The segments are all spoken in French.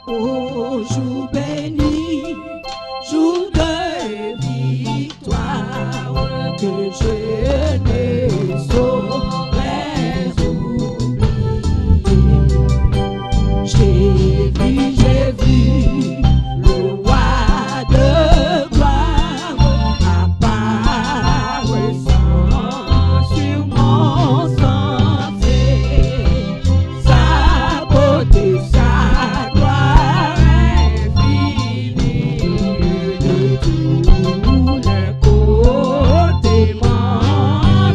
Ô jour béni, jour de victoire, que je ne saurais oublier. J'ai vu le roi de gloire apparaissant sur mon sentier. Sa beauté, sa gloire infinie de tous les côtés m'entoure.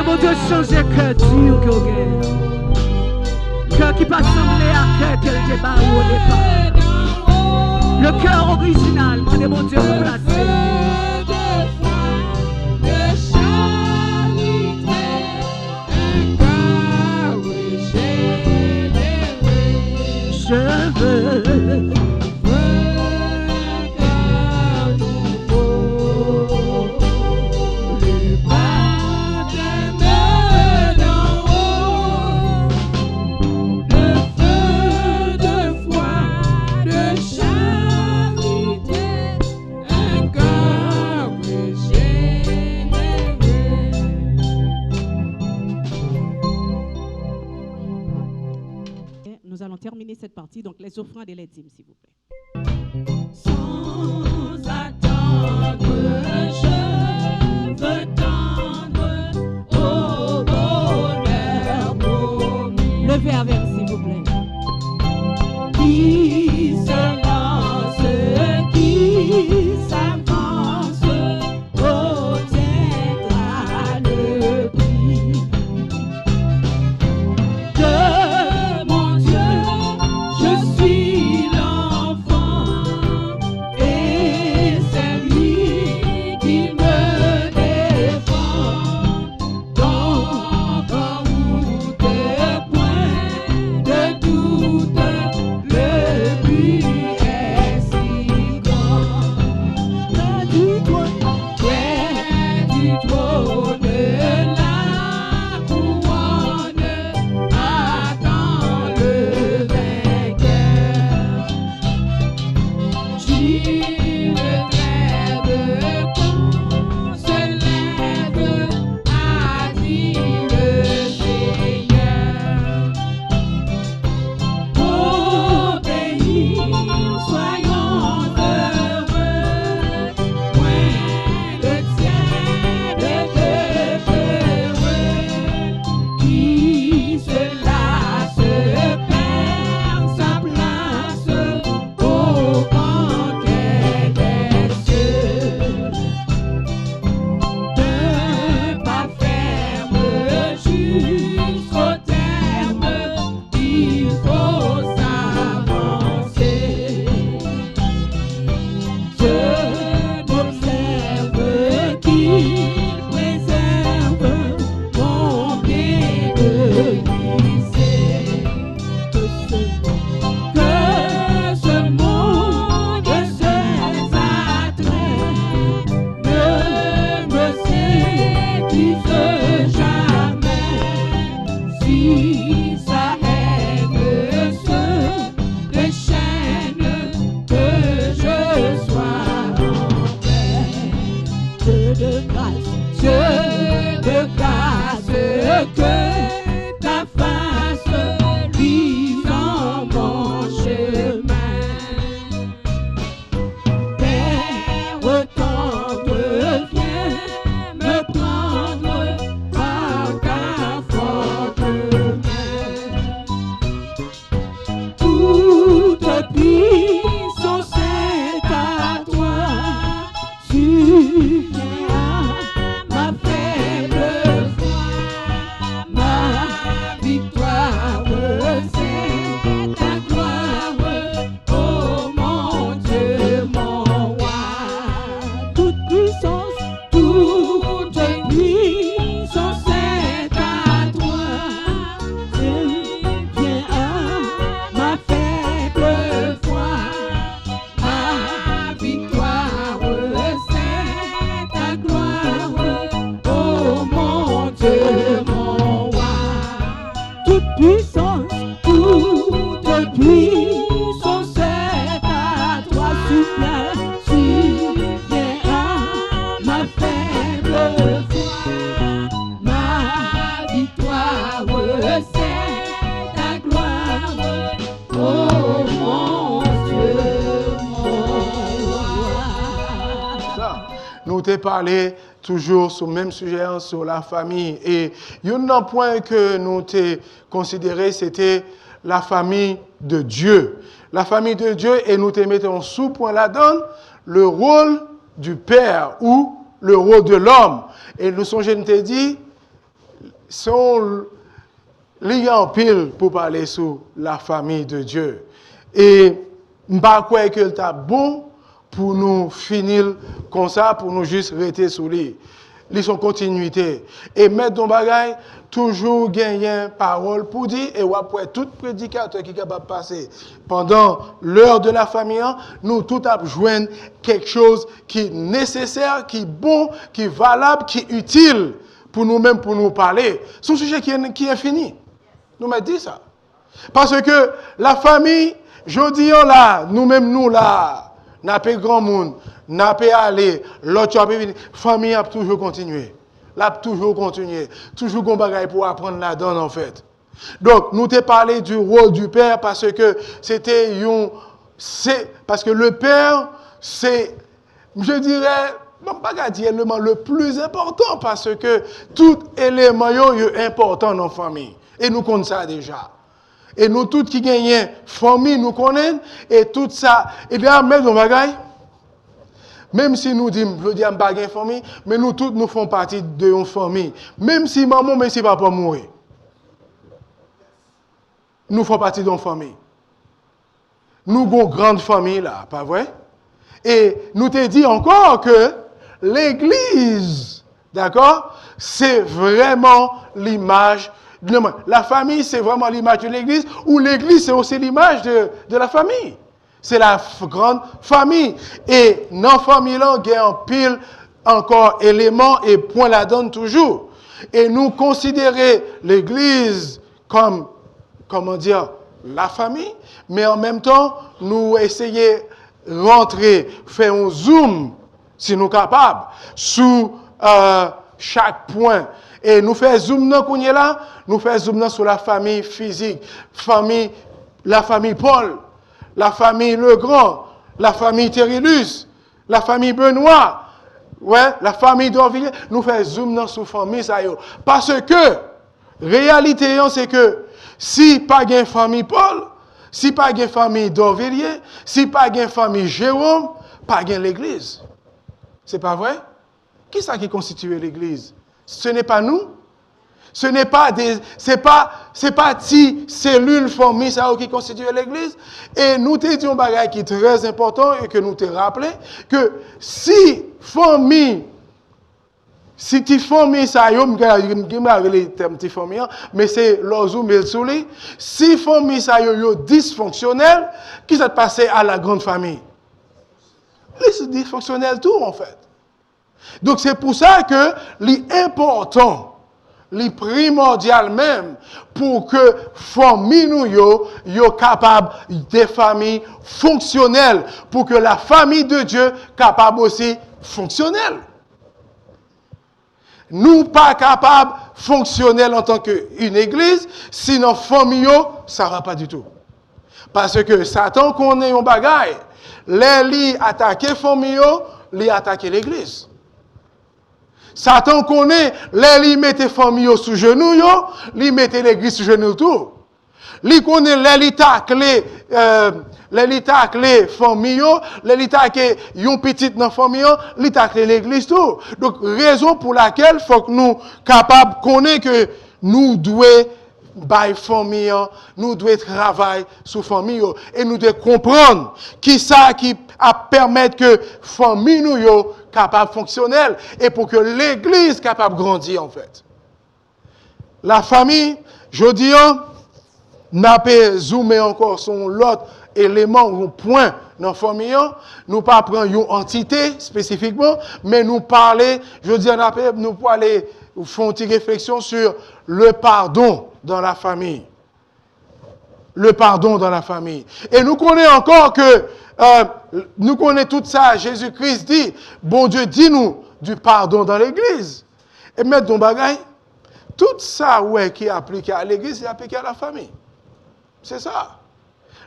Mon Dieu, changer cœur dur que vous avez. Cœur qui pas semblé à cœur que j'ai barré au départ. Le cœur original, mon Dieu, remplacé. Je veux Nous allons terminer cette partie, donc les offrandes et les dîmes, s'il vous plaît. Sans attendre, je veux tendre au bonheur promis. Levez avec, s'il vous plaît. Qui se lance, qui s'avance, obtiendra le prix de mon Dieu. Je suis l'enfant et c'est lui qui me défend. Donc en route, point de doute, le but est si grand. Près du trône, la couronne attend le vainqueur. J'y me lève quand se lève, a dit le Seigneur. Ô pays, soyons heureux, point le tiers de peureux, qui se lasse perd sa place au banquet des cieux. D'un pas ferme jusqu'au terme, il faut s'avancer. Je m'observe qu'il préserve mon pied de glisser. Que ce monde, ses attraits ne me séduisent jamais. Si sa haine se déchaîne, que je sois en paix. Dieu de grâce, que ta face luise en mon chemin. Père tendre, viens me prendre par ta forte main. Toute puissance est à toi, subviens à ma faible foi. Ma victoire, c'est ta gloire, oh mon Dieu, mon roi. Toute puissance est à toi, subviens à ma faible foi. Ma victoire, c'est ta gloire, oh mon Dieu, mon roi. Toute puissance est à toi, subviens à ma faible foi. Ma victoire, c'est ta gloire, oh mon Dieu, mon roi. Ça, nous t'ai parlé toujours sur le même sujet, sur la famille. Et un point que nous t'ai considéré, c'était la famille de Dieu. La famille de Dieu, et nous te mettons sous point là-dedans, le rôle du père ou le rôle de l'homme. Et nous sommes, je te dis, sont liés en pile pour parler sur la famille de Dieu. Et je ne crois que c'est bon pour nous finir comme ça, pour nous juste rester sur lui. Ils sont continuité. Et mettre dans bagaille, toujours gagner parole pour dire, et après tout prédicateur qui est capable de passer pendant l'heure de la famille, nous tout joindre quelque chose qui est nécessaire, qui est bon, qui est valable, qui est utile pour nous-mêmes, pour nous parler. C'est un sujet qui est fini. Nous m'avons dit ça. Parce que la famille, je dis là, nous-mêmes, nous là, n'a pas grand monde, n'a pas aller, l'autre a pas venir. Famille a toujours continué. L'a toujours continué. Toujours qu'on bagaille pour apprendre la donne en fait. Donc, nous t'ai parlé du rôle du père parce que c'était parce que le père, c'est, je dirais, pas dire le plus important parce que tout élément est important dans la famille. Et nous connaissons ça déjà. Et nous tous qui gagnons famille, nous connaissons, et tout ça, et bien, même dans bagaille, même si nous disons, je dis, pas de famille, mais nous tous, nous faisons partie de une famille. Même si maman, même si papa mourir. Nous faisons partie d'une famille. Nous avons une grande famille là, pas vrai? Et nous te dit encore que l'église, d'accord, c'est vraiment l'image. La famille, c'est vraiment l'image de l'église, ou l'église, c'est aussi l'image de la famille. C'est la grande famille. Et dans la famille, il y a un pile encore éléments et point la donne toujours. Et nous considérer l'église comme, comment dire, la famille, mais en même temps, nous essayer de rentrer, faire un zoom, si nous sommes capables, sous chaque point. Et nous faisons zoom là, nous faisons zoom sur la famille physique, la famille Paul, la famille Legrand, la famille Thérillus, la famille Benoît, ouais, la famille d'Orvilliers. Nous faisons zoom sur la famille ça. Parce que, réalité, c'est que si pas de famille Paul, si pas de famille d'Orvilliers, si pas de famille Jérôme, pas de l'église. C'est pas vrai? Qui est-ce qui constitue l'église? Ce n'est pas nous. Ce n'est pas c'est pas cellules famille ça qui constitue l'église. Et nous te disons un bagage qui est très important et que nous te rappelé que si tu famille ça yo les termes de famille mais c'est l'ozou mais souli si famille ça yo dysfonctionnel qui s'est passé à la grande famille. C'est dysfonctionnel tout en fait. Donc c'est pour ça que l'important, le primordial même, pour que famille nous yo capable des familles fonctionnelles, pour que la famille de Dieu capable aussi fonctionnelle. Nous pas capables fonctionnels en tant qu'une église, sinon famille ça va pas du tout. Parce que Satan connaît un bagaille, les attaquer famille, les attaquer l'église. Satan connaît, les mettait famille sous genoux, les mettait l'église sous genoux tout. Il connaît les tacler famille, les tacler yon petit dans famille, les tacler l'église tout. Donc raison pour laquelle faut que nous capables connaître que nous devons by famille, nous devons travailler sur famille et nous devons comprendre qui ça qui a permettre que famille nous yo capable fonctionnelle et pour que l'église capable grandir en fait. La famille, je dis n'a pas zoomé encore sur l'autre élément ou point dans la famille, nous pas prendre une entité spécifiquement, mais nous parler, je dis nous pour aller faire une petite réflexion sur le pardon dans la famille. Le pardon dans la famille. Et nous connaissons encore que, nous connaissons tout ça, Jésus-Christ dit, bon Dieu, dis-nous du pardon dans l'église. Et mettre dans bagaille, tout ça ouais, qui est appliqué à l'église, est appliqué à la famille. C'est ça.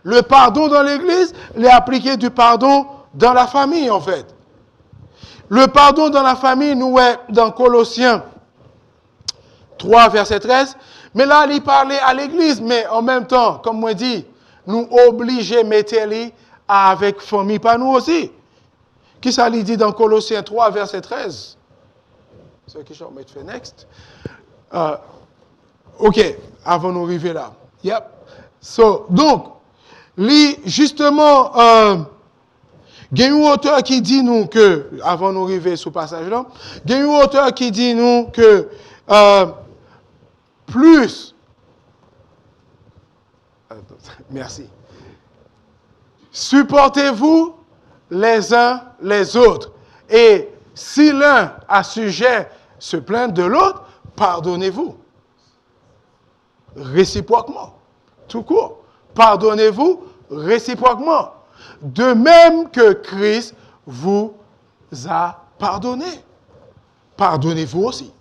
Le pardon dans l'église, il est appliqué du pardon dans la famille en fait. Le pardon dans la famille, nous est dans Colossiens 3, verset 13. Mais là, il parlait à l'église, mais en même temps, comme moi dit, nous obliger à mettre avec famille par nous aussi. Qui ça lui dit dans Colossiens 3, verset 13? Ceux qui sont fait next. OK, avant d'arriver là. Yep. So, donc, justement, il y a un auteur qui dit nous que, avant d'arriver sur ce passage-là, il y a un auteur qui dit nous que plus, merci, supportez-vous les uns les autres. Et si l'un a sujet se plaindre de l'autre, pardonnez-vous. Réciproquement. Tout court. Pardonnez-vous réciproquement. De même que Christ vous a pardonné. Pardonnez-vous aussi.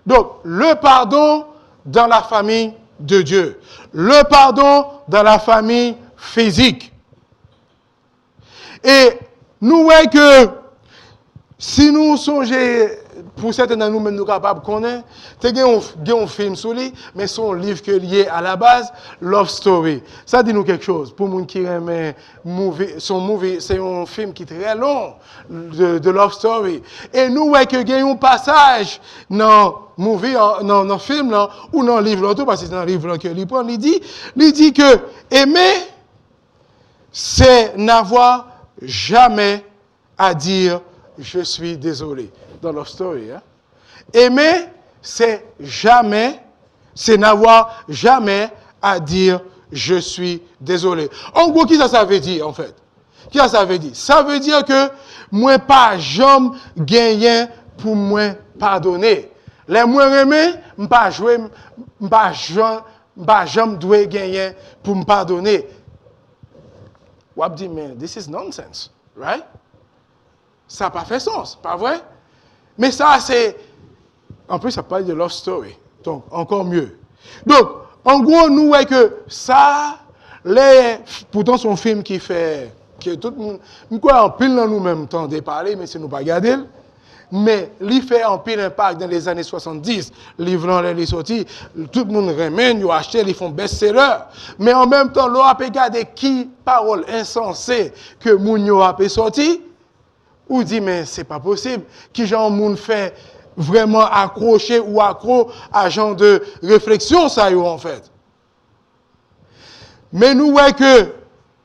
Donc, le pardon dans la famille de Dieu. Le pardon dans la famille physique. Et nous voyons que si nous songeons, pour certains d'entre nous, nous capables de connaître, il y a un film sur lui, mais son livre qui est lié à la base, Love Story. Ça dit nous quelque chose. Pour les gens qui aiment c'est un film qui est très long, de Love Story. Et nous voyons qu'il y a un passage dans le film là, ou dans le livre là, parce que c'est dans le livre là qu'il prend, il dit que aimer, c'est n'avoir jamais à dire je suis désolé. Dans Love Story. Hein? Aimer, c'est n'avoir jamais à dire je suis désolé. En gros, qui ça veut dire en fait? Qui ça veut dire? Ça veut dire que moi pas jamais gagné pour moi pardonner. Les moi aimer, pas jamais dois gagner pour me pardonner. Ou dit mais this is nonsense, right? Ça n'a pas fait sens, pas vrai? Mais ça, c'est... En plus, ça parle de Love Story. Donc, encore mieux. Donc, en gros, nous voyons que ça, pourtant, c'est un film qui fait... Que tout le monde... Nous, en pile, dans nous-mêmes, temps de parler, mais si nous pas regarder. Mais, il fait en pile impact dans les années 70. Livre les sorti. Tout le monde remène, ils achètent, ils font best-seller. Mais en même temps, l'on a regardé qui parole insensée que Mounio a sorti. Ou dit, mais c'est pas possible. Qui genre moun fait vraiment accrocher ou accro à genre de réflexion, ça y est, en fait. Mais nous voyons que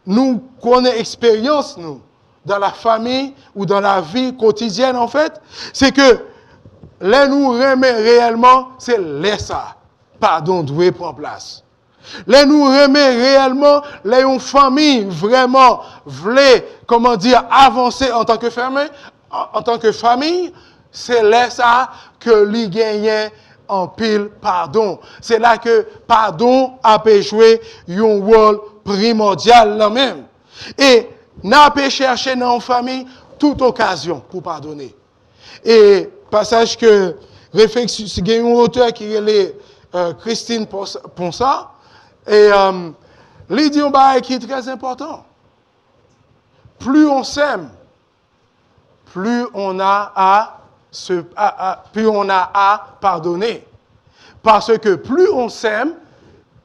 nous connaissons expérience, nous, dans la famille ou dans la vie quotidienne, en fait, c'est que là, nous remet réellement, c'est là ça. Pardon, doit prendre place. Là, nous remet réellement, là, une famille vraiment voulait, comment dire, avancer en tant que famille, c'est là ça que lui gagne en pile pardon. C'est là que pardon a pu jouer un rôle primordial là même. Et n'a pas cherché dans une famille toute occasion pour pardonner. Et passage que réflexion, c'est un auteur qui est Christine Ponsard. Et il dit un bail qui est très important. Plus on s'aime, plus on a à pardonner. Parce que plus on s'aime,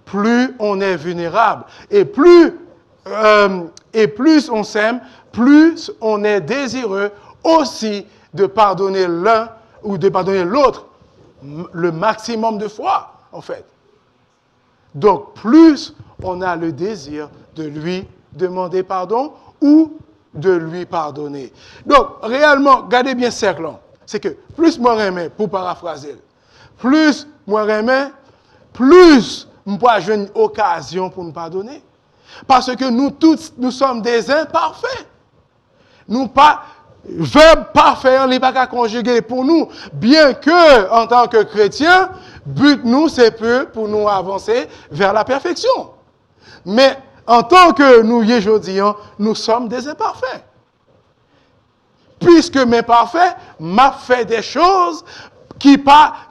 plus on est vulnérable. Et plus on s'aime, plus on est désireux aussi de pardonner l'un ou de pardonner l'autre le maximum de fois, en fait. Donc, plus on a le désir de lui demander pardon ou de lui pardonner. Donc, réellement, regardez bien ce cercle. C'est que plus moi remets, pour paraphraser, plus moi remets, plus je peux avoir une occasion pour me pardonner. Parce que nous tous, nous sommes des imparfaits. Nous pas... Verbe parfait, on n'est pas qu'à conjuguer pour nous. Bien que, en tant que chrétiens, but nous, c'est peu pour nous avancer vers la perfection. Mais en tant que nous, aujourd'hui, nous sommes des imparfaits. Puisque mes parfaits m'a fait des choses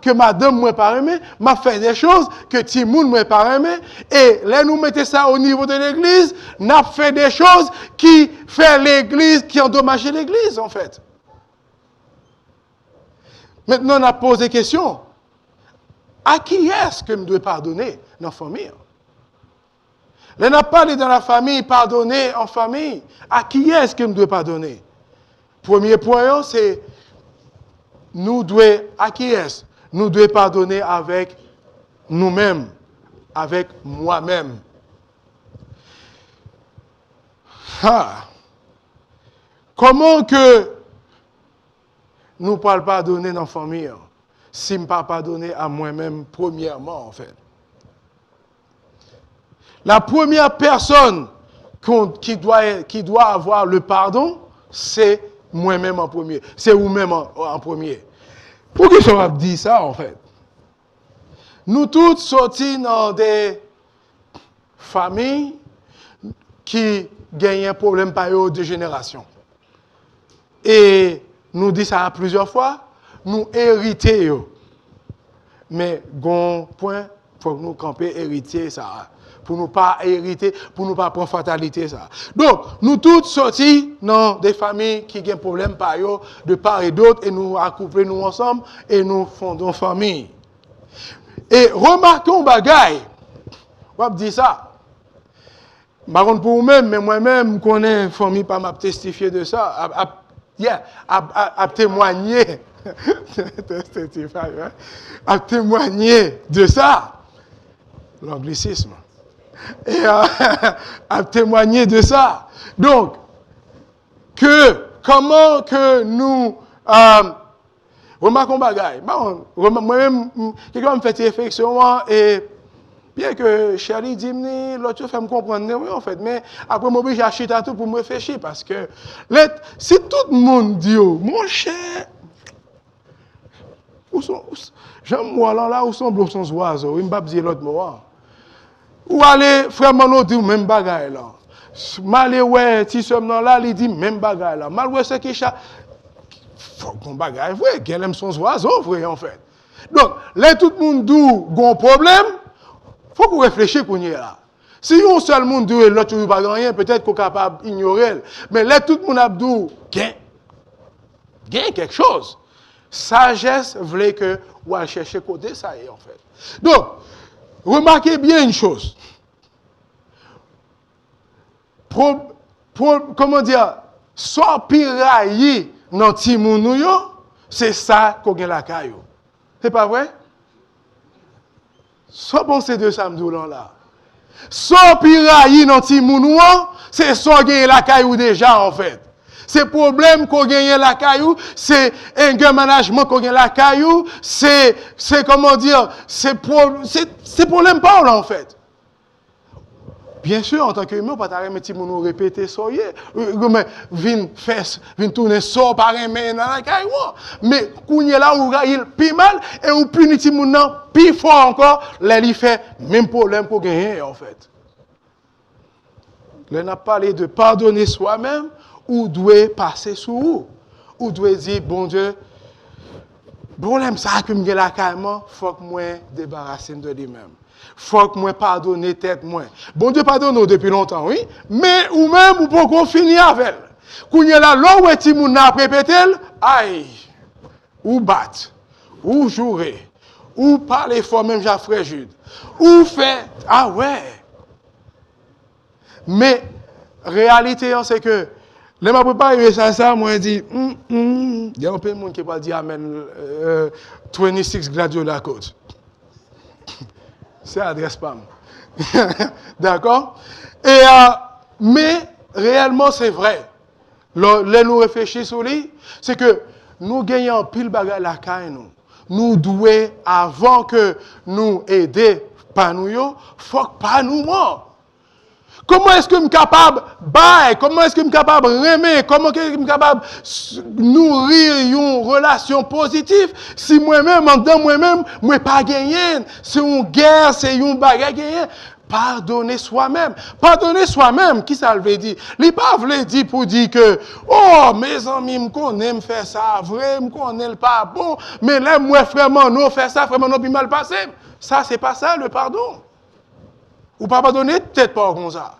que madame m'a pas aimé, m'a fait des choses que Timoun m'a pas aimé, et là nous mettons ça au niveau de l'église, n'a fait des choses qui fait l'église, qui endommagent l'église en fait. Maintenant on a posé des questions. À qui est-ce que je dois pardonner dans la famille? Là on a parlé dans la famille, pardonner en famille. À qui est-ce que je dois pardonner? Premier point, c'est nous devons acquiescer, nous devons pardonner avec nous-mêmes, avec moi-même. Comment que nous ne pouvons pas pardonner dans la famille si je ne peux pas pardonner à moi-même premièrement, en fait? La première personne qui doit avoir le pardon, c'est moi-même en premier. C'est vous-même en premier. Pourquoi je vais dire ça, en fait? Nous tous sortis dans des familles qui gagnent un problème par eux de génération. Et nous disons ça plusieurs fois, nous héritons. Mais, bon point, il faut que nous campions hériter ça. Pour ne pas hériter, pour ne pas prendre fatalité ça. Donc, nous tous sortis dans des familles qui ont un problème par eux, de part et d'autre, et nous accouplons nous ensemble, et nous fondons famille. Et remarquons bagaille, on va dire ça. Par contre, pour vous-même, mais moi-même, je connais une famille, pas m'a testifié de ça, à témoigner, à témoigner de ça, l'anglicisme, et à témoigner de ça. Donc, comment que nous, remarquons bagaille. Moi-même, quelqu'un me fait réflexion, et bien que Charlie dit, l'autre fait me comprendre, oui, en fait, mais après, moi, j'ai acheté tout pour me réfléchir, parce que si tout le monde dit, mon cher, j'aime moi là, où sont les oiseaux, il ne va pas dire l'autre mot. Ou aller, frère Mano dit, même bagaille là. Malé, ouais, si ce là, il dit, même bagaille là. Mal, ouais, c'est qui ça. Faut qu'on bagaille, vrai, qu'elle aime son oiseau, vrai, en fait. Donc, là, tout le monde dit, un problème, faut qu'on réfléchisse pour y là. Si un seul monde dit, l'autre ne pas rien, peut-être qu'on est capable d'ignorer. Mais là, tout le monde a dit, gain quelque chose. Sagesse voulait que ou à chercher côté ça y est en fait. Donc, remarquez bien une chose. Comment dire, sans pirailler dans Timounou, c'est ça qu'on a la caillou. C'est pas vrai? Sans penser de samedi là. Sans pirailler dans Timounou, c'est sans gagner la caillou déjà en fait. C'est problème qu'on gagne la caillou, c'est un management qu'on gagne la caillou, c'est comment dire, c'est problème pas là en fait. Bien sûr, en tant qu'humain, on ne peut pas mettre mon répéter ça, vin tourner ça par un main dans la caillou. Mais quand il est là où il plus mal et où punit mon nom plus fort encore, là il fait même problème qu'on gagne en fait. Là on a parlé de pardonner soi-même. Ou doit passer sous vous. Ou doit dire, bon Dieu, problème ça que je la carrément, faut que moi débarrasser de lui-même. Faut que moi pardonner tête moi. Bon Dieu pardonne depuis longtemps, oui, mais ou même ou pour finir avec elle. Quand il y a là, là où est-il moun n'a répété, aïe, ou battre, ou jouer, ou parler fort même Jean frère Jude, ou faire, ah ouais. Mais réalité c'est que les m'a préparé ça, moi je dis, il y a un peu de monde qui va dire amen 26 Gladio la côte. C'est adresse PAM. D'accord? Et mais réellement c'est vrai. Là nous réfléchissons sur lui, c'est que nous gagnons pile bagarre la caille nous. Nous devons avant que nous aider par nous, faut pas nous mort. Comment est-ce que je suis capable de bailler? Comment est-ce que je suis capable de remettre? Comment est-ce que je suis capable de nourrir une relation positive si moi-même, en dedans moi-même, je ne pas gagné? C'est une guerre, c'est une bagarre gagnée. Pardonner soi-même. Pardonner soi-même, qui ça veut dire? Il ne pas veut dire pour dire que, oh, mes amis, je connais faire ça, vrai, je connais pas bon, mais là, moi, vraiment, nous, faire ça, vraiment, nous, puis mal passé. Ça, c'est pas ça, le pardon. Ou pas pardonner, peut-être pas comme ça.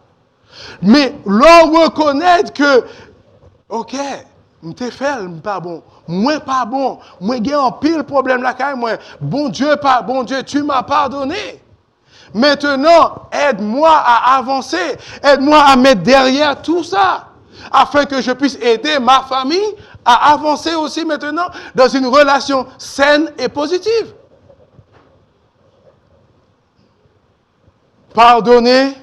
Mais l'on reconnaît que, ok, je t'ai fait, pas bon. Moi, pas bon. Moi, j'ai un pile problème là, quand même. Bon Dieu, tu m'as pardonné. Maintenant, aide-moi à avancer. Aide-moi à mettre derrière tout ça. afin que je puisse aider ma famille à avancer aussi maintenant dans une relation saine et positive. Pardonner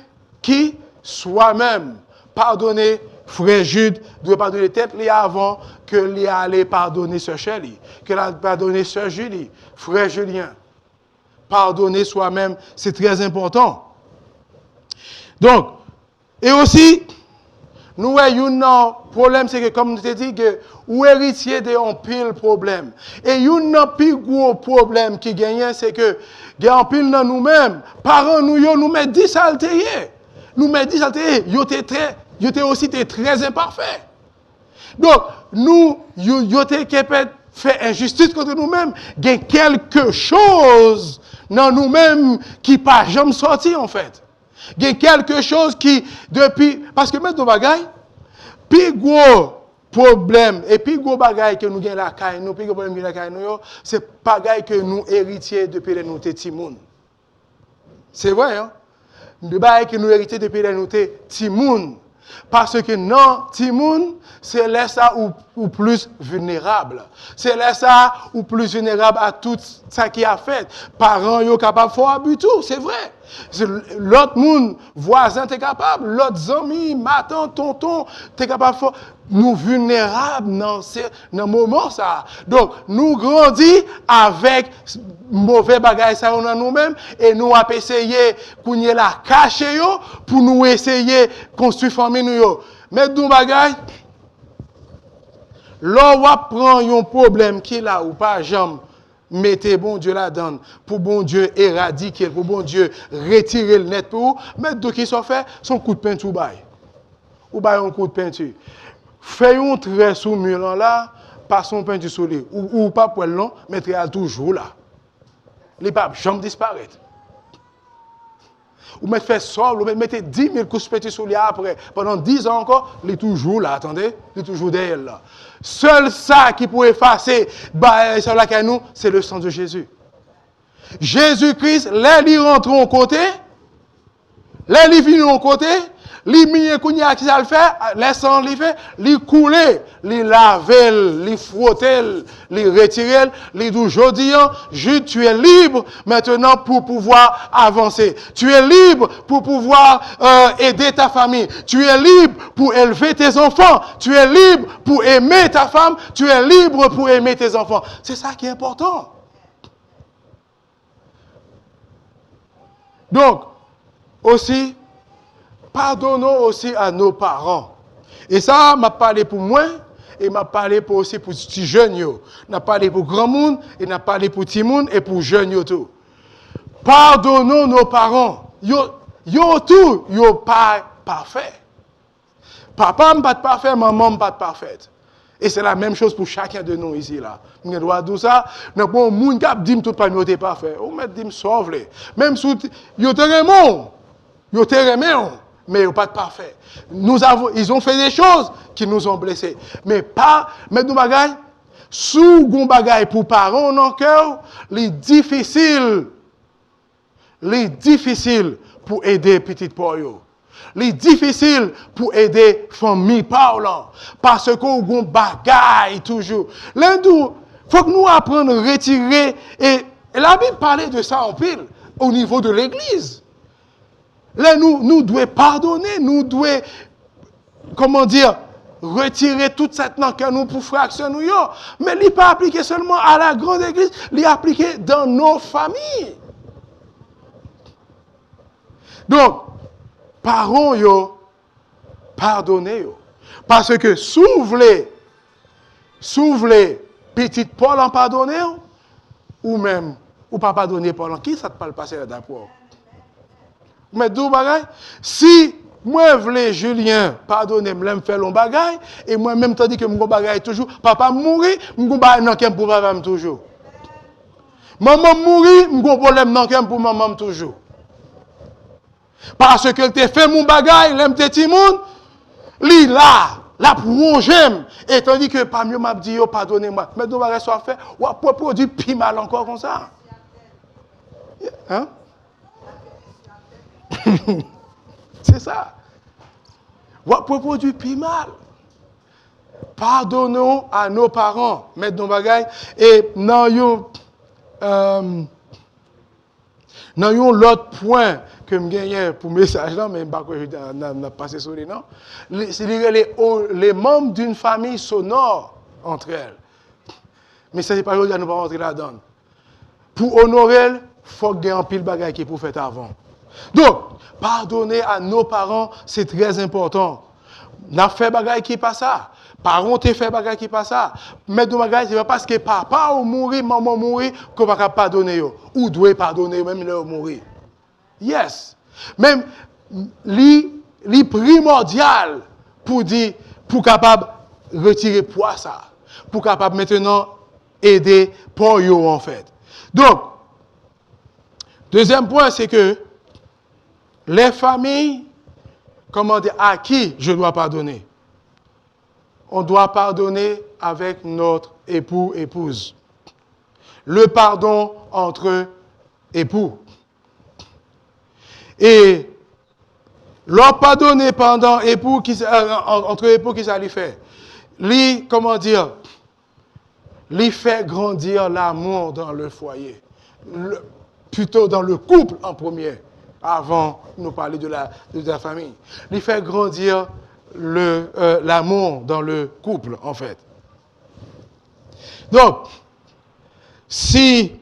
qui? Soi-même. Pardonner, frère Jude, doit pardonner tête avant que lui allait pardonner sœur Shirley, que l'a pardonner sœur Julie, frère Julien. Pardonner soi-même, c'est très important. Donc, et aussi, nous avons un problème, c'est que comme je t'ai dit, que ou héritier de un pile problème. Et un plus gros problème qui gagne, c'est que il y a un pile dans nous-mêmes. Parents, nous mettons 10 saletés. Nous mettons 10 saletés. Ils étaient aussi très imparfaits. Donc, nous étaient capables de faire injustice contre nous-mêmes. Il y a quelque chose dans nous-mêmes qui n'a pas jamais sorti, en fait. Il y a quelque chose qui, depuis... Parce que maintenant, plus gros problème, et plus gros bagaille que nous avons la caille, nous, plus gros problème que nous avons la caille, c'est bagaille que nous héritiers depuis les nous Timoun. C'est vrai, hein? Le bagaille que nous héritiers depuis les nous Timoun. Parce que non, Timoun, c'est là ça ou plus vulnérable. C'est là ça ou plus vulnérable à tout ça qui a fait. Parents, ils sont capables de faire abus tout, c'est vrai. L'autre monde, voisin, t'es capable. L'autre ami, ma tante, tonton, t'es capable de faire. Nous vulnérables dans le moment ça. Donc, nous grandissons avec mauvais bagages ça on a nous-mêmes et nous avons essayé qu'on y la cacher pour nous essayer de construire famille nous. Mais nous bagages, là on prend un problème qui là ou pas jamais mettez bon Dieu là-dedans pour bon Dieu éradiquer, pour bon Dieu retirer le net pour mais de qui sont fait son coup de peinture bail. Ou bail un coup de peinture. Fais un trait sous le mur là, passe un peinture sur lui. Ou pas pour long, mais trait toujours là. Les papes jamais disparaître. Ou mettez fait sol, ou mettez 10 000 coups de peinture sur lui après. Pendant 10 ans encore, il est toujours là, attendez, il est toujours derrière là. Seul ça qui peut effacer, ça là qu'à nous, c'est le sang de Jésus. Jésus-Christ, là, il rentre en côté, là, il vient en côté, li miye kounya qui ça le fait, laissant li fait, li couler, li laver, li frotter, li retirer, li dou jodian, tu es libre maintenant pour pouvoir avancer. Tu es libre pour pouvoir aider ta famille. Tu es libre pour élever tes enfants. Tu es libre pour aimer ta femme. Tu es libre pour aimer tes enfants. C'est ça qui est important. Donc, aussi, pardonnons aussi à nos parents. Et ça, m'a parlé pour moi, et m'a parlé pour aussi pour petits jeunes. M'a parlé pour grand monde, et m'a parlé pour petit monde, et pour jeunes tout. Pardonnons nos parents. Yo tout, yo pas parfait. Papa n'est pas parfait, maman n'est pas parfaite. Et c'est la même chose pour chacun de nous ici là. On doit dire ça, mais bon, moun k'ap dit tout pas n'est parfait. On met dit sauve-les. Même si yo te remon, mais ils ne sont pas parfaits. Ils ont fait des choses qui nous ont blessés. Mais pas, mais nous bagaille, sous gon bagaille pour parents dans le cœur, les difficiles pour aider petite poyo. Les difficiles pour aider famille parlant. Parce qu'on gon bagaille toujours. L'indou, faut que nous apprenions à retirer, et la Bible parlait de ça en pile, au niveau de l'église. Là, nous devons pardonner, nous devons, retirer toute cette langue que nous pour fraction nous. Mais il n'est pas appliqué seulement à la grande église, il est appliqué dans nos familles. Donc, parents, pardonnez. Parce que s'ouvrir petite Paul en pardonner, ou même, ou pas pardonner Paul, qui ça te parle passer là-dedans? Mais d'où bagay? Si moi voulais Julien pardonner, me faire long bagay, et moi même tandis que mon bagay toujours, papa mourir, mon bagay nan kem pour papa toujours. Maman mourir, mon problème nan kem pour maman toujours. Parce que te fait mon bagay, l'aime te timoun, li la prongem, et tandis que pas mieux m'a dit pardonnez-moi. Mais d'où bagay soit fait, ou pour produire plus mal encore comme ça. Hein? C'est ça. Ou pour produire plus mal. pardonnons à nos parents, mettre nos bagailles, et dans l'autre point que je gagne pour le message là, mais je ne vais pas passer sur les noms, c'est les membres d'une famille sonore entre elles. Mais ça, c'est pas aujourd'hui, nous ne pas rentrer là-dedans. Pour honorer, il faut qu'il y ait un pile de bagailles qui est pour faire avant. Donc, pardonner à nos parents, c'est très important. On a fait bagaille qui passe ça. Parents ont fait bagaille qui passe ça. Mais de bagaille, c'est pas parce que papa ou mourir, maman mourir, qu'on va pas pardonner. Ou doit pardonner, même leur mourir. Yes. Même, li primordial pour dire, pour capable retirer poids ça. Pour capable maintenant aider pour eux en fait. Donc, deuxième point, c'est que les familles, comment dire, à qui je dois pardonner? On doit pardonner avec notre époux, épouse. Le pardon entre époux. Et leur pardonner pendant époux, entre époux, qui ça lui fait? Lui, comment dire? Lui fait grandir l'amour dans le foyer. Plutôt dans le couple en premier, avant de nous parler de la famille. Lui fait grandir l'amour dans le couple, en fait. Donc, si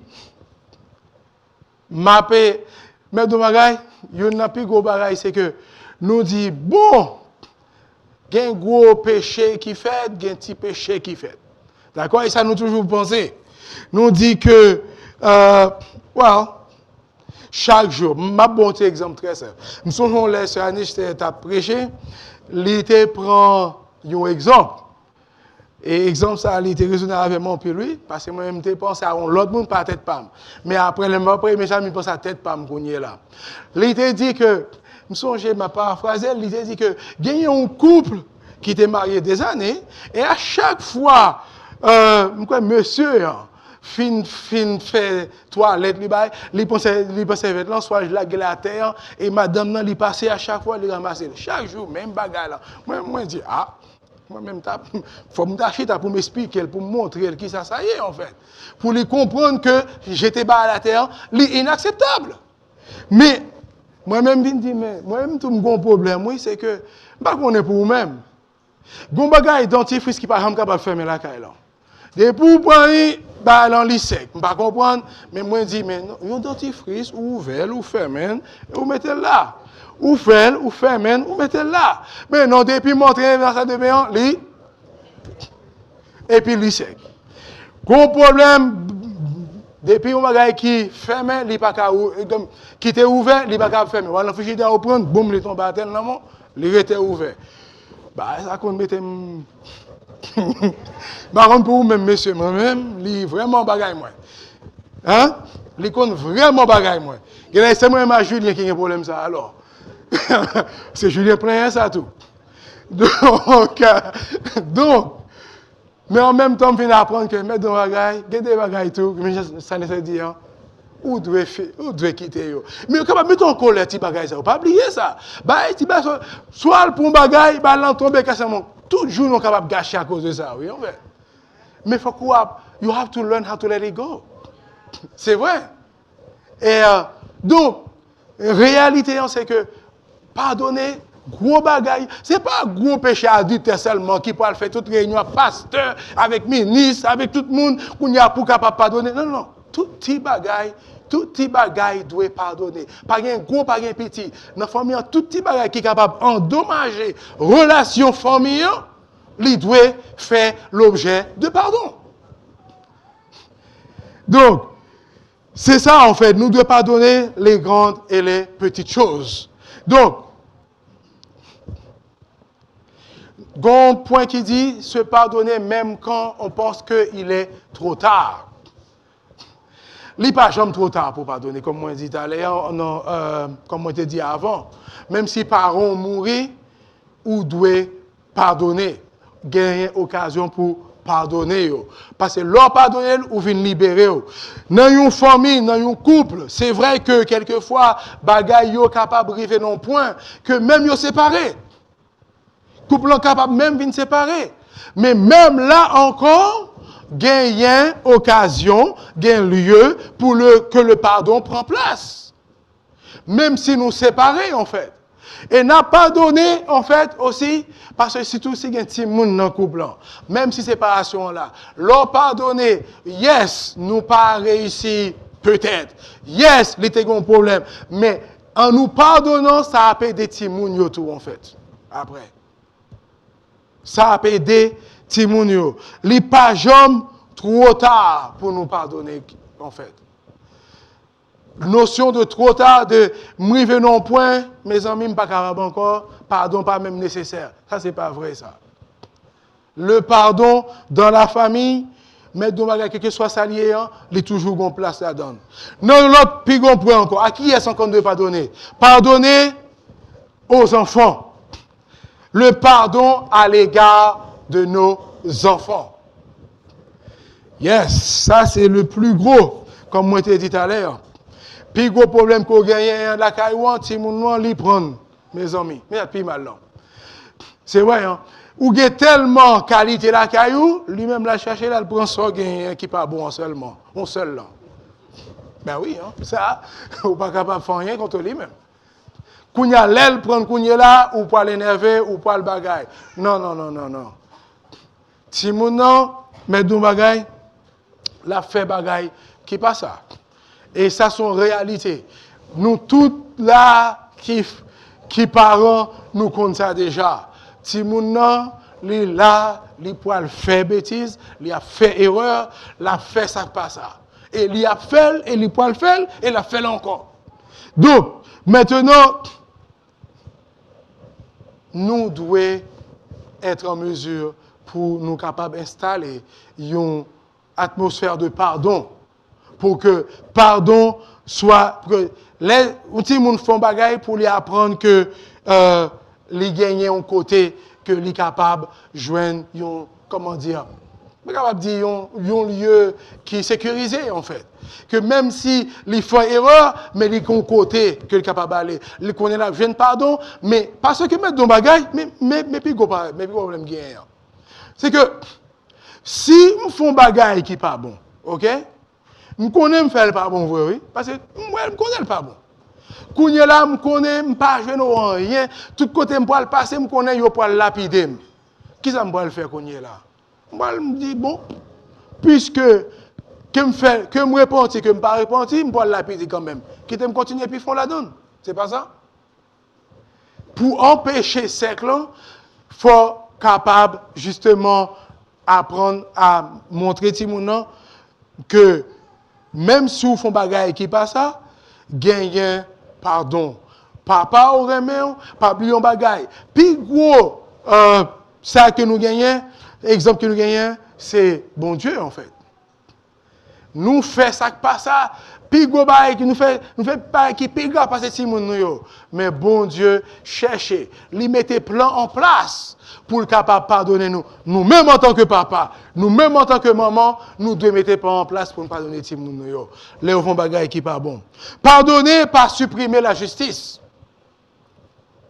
mais de bagaille, il y a un plus gros bagaille, c'est que nous dit bon, il y a un gros péché qui fait, il y a un petit péché qui fait. D'accord? Et ça nous toujours penser. Nous dit que, chaque jour, ma bonne exemple très simple. Nous sommes là, sur l'année, j'étais à prêcher, l'été prend un exemple. Et exemple, ça, il était raisonnable avec moi, puis lui, parce que moi-même, je pensé à l'autre monde, pas à tête pam. Mais après, mes amis pensent à tête pam qu'on y est là. Il était dit que, je songe, ma paraphrase, il était dit que, il y a un couple qui était marié des années, et à chaque fois, monsieur, fin fait toilette, il pensait vêtements, soit je la gueule à terre, et madame, nan, il passait à chaque fois, il ramassait. Chaque jour, même bagarre là. Moi, je dis, moi-même, il faut me tâcher pour m'expliquer, pour me montrer qui ça y est, en fait. Pour lui comprendre que j'étais bas à la terre, c'est inacceptable. Mais, moi-même, je dis, moi-même, tout mon problème, oui, c'est que, je ne sais pas pour vous-même. Gon bagay dentifrice qui pas capable de fermer la caille là. Depuis pour bah dans li sec, pas comprendre, mais moi dit mais un dentifrice ou ouvert ou fermé, ou mettez là. Ou fait ou fermé, ou mettez là. Mais non depuis montrer dans ça de bain li et puis li sec. Gros problème depuis un bagay qui fermé, li pas qui était ouvert, li pas capable fermer. On a fichi dans prendre, boum, li tombe à terre là, li était ouvert. Bah, ça qu'on mettait. Par contre, pour vous-même, monsieur, moi-même, il vraiment bagaille moi. Hein? Il compte vraiment bagaille moi. C'est moi-même Julien qui a un problème ça alors. C'est Julien plein ça tout. Donc, mais en même temps, je viens d'apprendre que mettre dans bagaille, il y a des bagailles tout, mais ça ne veut dire. Où doit quitter. Mais quand on met en colère, tu bagaille ça, pas oublier ça. Soit pour un bagaille, l'entombe quasiment tout jour nous capable gâcher à cause de ça, oui en fait. Mais faut quoi? You have to learn how to let it go. C'est vrai. Et donc, réalité, c'est que pardonner, gros bagaille, c'est pas gros péché adulte seulement qui peut faire toute réunion pasteur avec ministre, avec tout le monde qu'on y a pour capable pardonner. Non, non, tout petit bagaille doit pardonner. Pas un gros, pas un petit. Dans la famille, tout petit bagaille qui est capable d'endommager relation famille, il doit faire l'objet de pardon. Donc, c'est ça en fait. Nous devons pardonner les grandes et les petites choses. Donc, un point qui dit se pardonner même quand on pense qu'il est trop tard. Il n'est pas jamais trop tard pour pardonner, comme moi dit tout à l'heure, comme moi t'ai dit avant. Même si parents mourent, ou doivent pardonner, gagner occasion pour pardonner. Parce que leur pardonner, ou vient libérer. Dans une famille, dans un couple, c'est vrai que quelquefois, bagay yo capable de arriver à un point que même yo séparés. Couple capable même de séparer. Mais même là encore, il y a une occasion, il y a un lieu pour que le pardon prend place. Même si nous séparons, en fait. Et n'a pas donné, en fait, aussi, parce que surtout si il y a un petit monde dans le couple, même si séparation là, leur pardonner, yes, nous pas réussi, peut-être. Yes, il y a un problème. Mais en nous pardonnant, ça a aidé des petits moun tout, en fait. Après. Ça a aidé des petits moun yo. Il n'est pas jamais trop tard pour nous pardonner, en fait. Notion de trop tard, de m'y venons point, mes amis, pas capable encore, pardon pas même nécessaire. Ça, c'est pas vrai, ça. Le pardon dans la famille, mais dans quel que soit salier, il est toujours en place là-dedans. Non, l'autre, puis on point encore. À qui est-ce qu'on doit pardonner? Pardonner aux enfants. Le pardon à l'égard de nos enfants. Yes, ça c'est le plus gros, comme moi t'ai dit tout à l'heure. Puis gros problème qu'on gagne la caillou, si mon li prendre, mes amis. Mais il y mal là. C'est vrai, hein. Ou il y a tellement qualité la caillou, lui-même la chercher là, il prend ça qui pas bon seulement, on seul là. Ben oui, hein. Ça, ou pas capable de faire rien contre lui-même. Kounya l'aile prendre kounya là, ou pas l'énerver, ou pas le bagaille. Non. Si mon nom met du bagaille, la fait bagaille qui pas ça. Et ça, c'est une réalité. Nous, tous là, qui parents, nous comptons ça déjà. Si mon nom, il là, il peut faire bêtise, il a fait erreur, il a fait ça, pas ça. Et il a fait, et il peut le faire, et il a fait encore. Donc, maintenant, nous devons être en mesure pour nous capables d'installer une atmosphère de pardon. Pour que pardon soit. Les outils moun font bagaille pour lui apprendre que les gagner un côté que les capable joindre comment dire, capable dire un lieu qui est sécurisé en fait. Que même si les font erreur, mais les ont côté que le capable aller, les connaît la jeune pardon, mais parce que mettre dans bagaille, mais puis problème gagne. C'est que si nous font bagaille qui pas bon, OK? Je connais me faire le pas bon, oui. Parce que moi, je connais le pas bon. Quand je là, je connais, je ne pas rien. Tout côté, je peux le passer, je connais, je peux le lapider. Qui ça me peut le faire quand je là? Je me dis, bon, puisque que je réponds, que je ne pas répondre, je peux le lapider quand même. Qui te continuer puis font la donne. C'est pas ça? Pour empêcher ce cercle, il faut capable justement apprendre à montrer tout le monde que même si vous font bagaille qui passe ça, gagne pardon. Papa aurait même pas oublier bagaille. Puis gros ça que nous gagnons, exemple que nous gagnons, c'est bon Dieu en fait. Nous fait ça qui passe ça, puis gros bagaille qui nous fait pas qui plus grave parce que si nous mais bon Dieu cherchez, lui mettez plan en place pour le capable pardonner nous. Nous-mêmes en tant que papa, nous-mêmes en tant que maman, nous devons mettre pas en place pour nous pardonner les gens. Les font bagaille qui pas bon. Pardonner, pas supprimer la justice.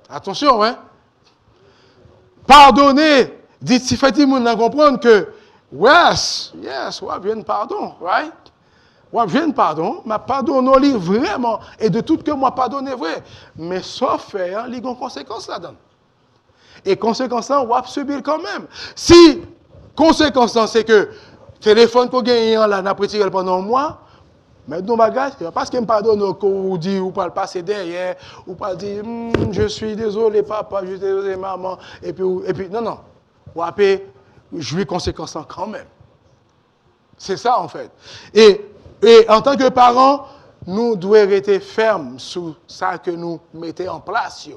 Attention, hein. Pardonner, dit si fait les gens comprendre que yes, on a besoin de pardon, right? On a besoin de pardon, mais pardonner vraiment et de tout que moi pardonner vrai, mais sauf faire, il y a une conséquence là-dedans. Et conséquence, on va subir quand même. Si conséquence, c'est que le téléphone qu'on gagne là, n'a pas tiré pendant un mois, mais dans bagage, parce qu'il me pardonne qu'on dit ou pas le passer derrière, ou pas dire je suis désolé papa, je suis désolé maman, et puis non, on va jouer conséquence quand même. C'est ça en fait. Et en tant que parents, nous devons rester fermes sur ça que nous mettons en place.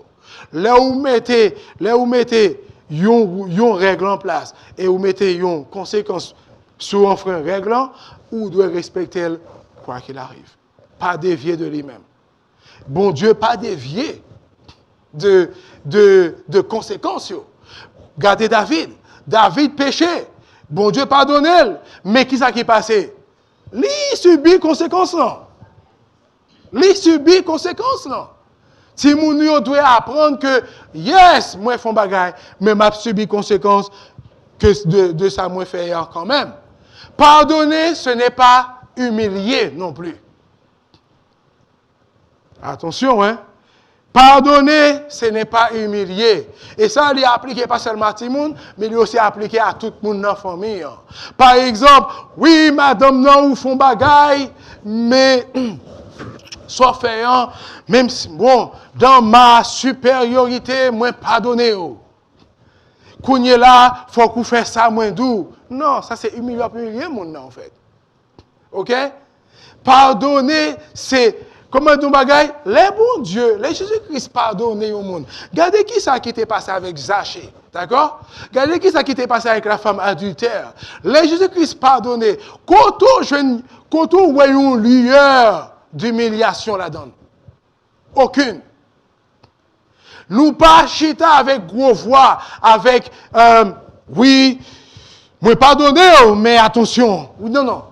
Là où mettez une règle en place et vous mettez une conséquence sur un frein réglant, vous devez respecter quoi qu'il arrive. Pas dévier de lui-même. Bon Dieu, pas dévier de conséquences. Regardez David. David péchait. Bon Dieu pardonne. Mais qui ça qui est passé? Lui subit conséquences. Lui subit conséquences. Si moun yo doit apprendre que yes, moi font bagaille, mais m'a subi conséquences, que de ça moi fait quand même. Pardonner, ce n'est pas humilier non plus. Attention, hein. Pardonner, ce n'est pas humilier. Et ça, il est appliqué pas seulement à tout le monde, mais il est aussi appliqué à tout le monde dans la famille. Par exemple, oui, madame, non, ou font bagaille, mais, soit fait, même si, bon, dans ma supériorité, moi, pardonnez. Quand est là, il faut qu'on fasse ça moins doux. Non, ça c'est humilier, mon en fait. OK? Pardonner, c'est, comment on bagaille? Les bons dieux, les Jésus-Christ pardonner au monde. Regardez qui ça qui était passé avec Zachée. D'accord? Regardez qui ça qui était passé avec la femme adultère. Les Jésus-Christ pardonner. Quand on voit une lueur d'humiliation là-dedans. Aucune. Nous pas chita avec gros voix, avec, oui, moi pardonnez, mais attention. Non, non.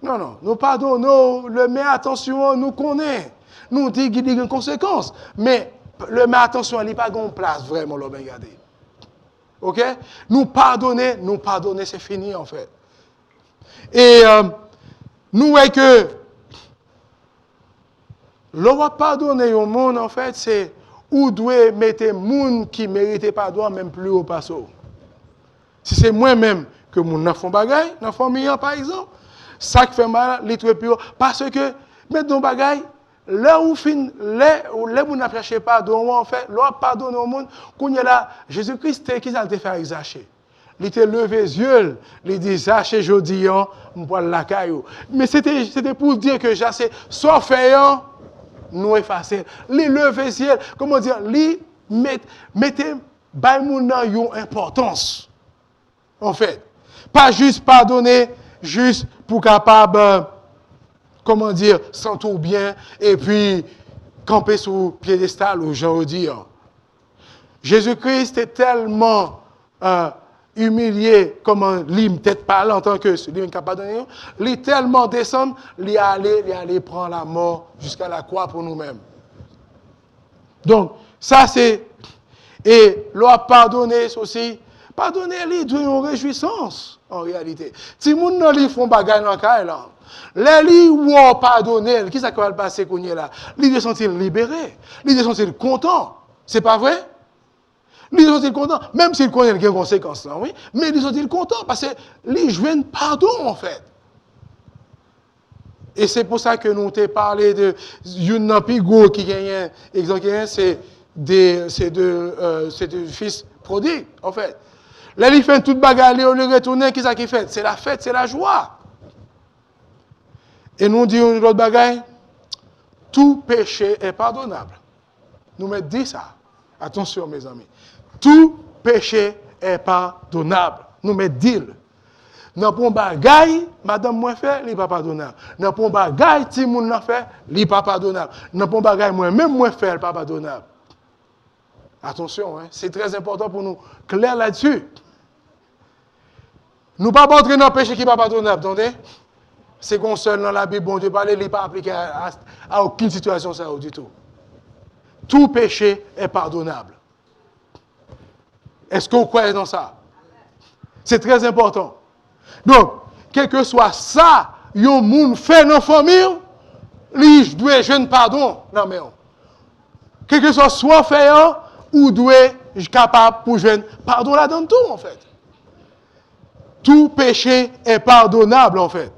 Non, non. Nous pardonnons, le mais attention, nous connaît. Nous dit qu'il y a une conséquence. Mais le mais attention, il n'y a pas de place vraiment, l'homme regardez. OK? Nous pardonner, c'est fini en fait. Et nous voyons que l'on pardonner au monde, en fait, c'est où doit mettre les gens qui ne méritent pardon même plus au passo. Si c'est moi-même que mon enfant bagaille, dans la famille par exemple, ça qui fait mal, les trucs purs, parce que mettre nos bagailles, là où fin, les gens ne cherchent pardon, en fait, leur pardonne au monde, quand il y a là, Jésus-Christ, qui ça te fait avec Zachée? Il était levé les yeux, il dit Zachée, je dis, on voit la caillou. Mais c'était pour dire que Zachée, soit fait, nous effacer. Les lever ciel, comment dire, les mettez une importance. En fait, pas juste pardonner, juste pour capable, comment dire, sentir bien et puis camper sous le piédestal ou j'en dire. Jésus-Christ est tellement humilié, comment lui peut-être parler en tant que celui qui n'a pas donné, il est tellement descendre, il allait prendre la mort jusqu'à la croix pour nous-mêmes. Donc, ça c'est, et leur pardonner aussi, pardonner lui d'une réjouissance en réalité. Si les gens ne font pas gagner dans le cas là, les gens pardonner, qui ça va passer qu'on est là? Ils sont libérés, ils sont contents, c'est pas vrai? Ils sont contents, même s'ils connaissent les conséquences, là, oui, mais ils sont contents parce qu'ils jouent pardon, en fait. Et c'est pour ça que nous t'ai parlé de une pigo qui gagne, exemple, c'est de fils prodigue, en fait. Là, ils font toute bagarre, on le retourne, qui ça qui fait? C'est la fête, c'est la joie. Et nous disons l'autre bagaille, tout péché est pardonnable. Nous mettons dit ça. Attention, mes amis. Tout péché est pardonnable. Nous mettons dit. Dans pour bagaille, madame moi fait, il n'est pas pardonnable. Dans pour bagaille, si moun n'a fait, il n'est pas pardonnable. Dans pour bagaille moi-même moi fait, il n'est pas pardonnable. Attention, hein, c'est très important pour nous clair là-dessus. Nous ne pouvons pas entrer dans le péché qui n'est pas pardonnable, attendez? C'est qu'on seul dans la Bible, bon Dieu parle, il n'est pas appliqué à aucune situation ça du tout. Tout péché est pardonnable. Est-ce qu'on croit dans ça? C'est très important. Donc, quel que soit ça, yon moun fait dans la famille, lui doit jeune pardon. Non mais quel que soit fait ou doit capable pour jeune pardon là dans tout en fait. Tout péché est pardonnable en fait.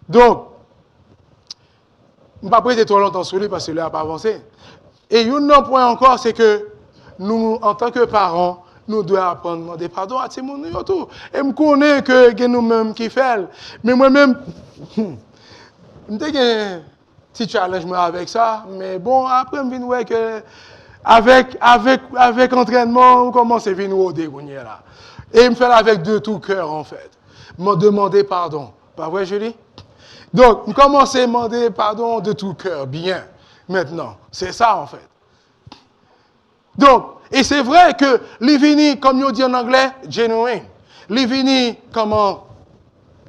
Donc, je ne vais pas prêter trop longtemps sur lui parce qu'il n'a pas avancé. Et un autre point encore, c'est que nous, en tant que parents, nous devons apprendre à demander pardon à ces gens tout. Et je connais que c'est nous-mêmes qui faisons. Mais moi-même, j'ai un petit challenge avec ça. Mais bon, après, je viens voir que avec entraînement, on commence à venir au dégoûter là. Et je me fais avec de tout cœur, en fait. Me demander pardon. Pas vrai, Julie? Donc, je commence à demander pardon de tout cœur. Bien. Maintenant. C'est ça, en fait. Donc, et c'est vrai que l'ivini, comme on dit en anglais, genuine. L'ivini, comment?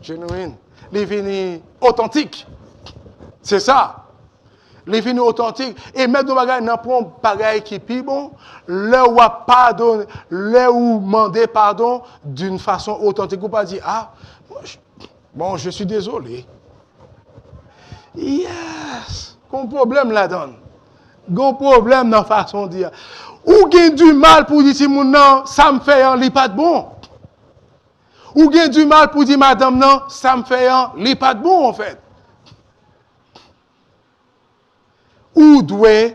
Genuine. L'ivini authentique. C'est ça. Les vignes authentiques. Et mettre nos bagages dans un bagage qui est plus bon. Là où pardonne, là où demander pardon d'une façon authentique. Ou pas dire, ah, bon, je suis désolé. Yes. Qu'on problème là-dedans. Gon problème dans la façon de dire. Ou gain du mal pour dire, non, ça me fait un lit pas de bon. Ou gain du mal pour dire, madame, non, ça me fait un lit pas de bon, en fait. Ou doit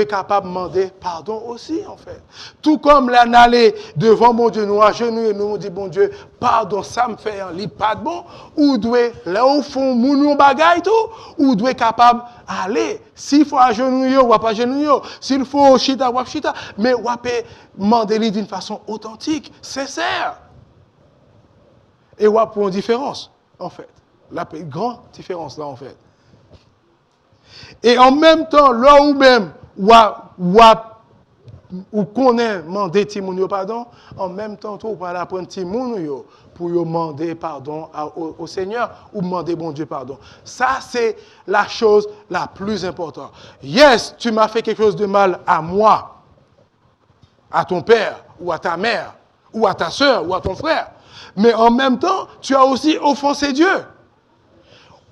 capable de demander pardon aussi, en fait. Tout comme là, n'aller devant mon Dieu, nous agenouiller, nous dit, bon Dieu, pardon, ça me fait un lit pas de bon. Ou doit, là au fond, mon bagaille tout, ou doit capable aller. S'il faut agenouiller, ou pas agenouiller. S'il faut chita, ou chita. Mais ou peut demander d'une façon authentique, sincère. Et ou pour une différence, en fait. La grande différence, là, en fait. Et en même temps, là où même, ou connaît demander Timoun pardon, en même temps, tout pour apprendre Timoun pour demander pardon au Seigneur ou demander bon Dieu pardon. Ça, c'est la chose la plus importante. Yes, tu m'as fait quelque chose de mal à moi, à ton père, ou à ta mère, ou à ta soeur, ou à ton frère. Mais en même temps, tu as aussi offensé Dieu.